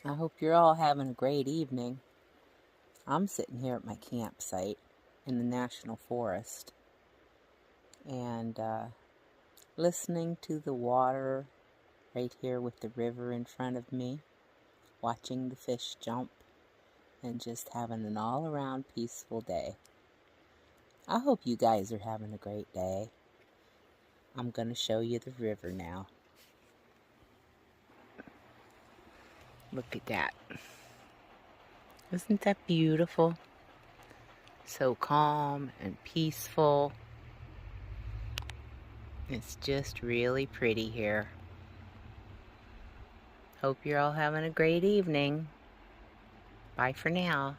I hope you're all having a great evening. I'm sitting here at my campsite in the National Forest and listening to the water right here with the river in front of me, watching the fish jump, and just having an all-around peaceful day. I hope you guys are having a great day. I'm going to show you the river now. Look at that. Isn't that beautiful? So calm and peaceful. It's just really pretty here. Hope you're all having a great evening. Bye for now.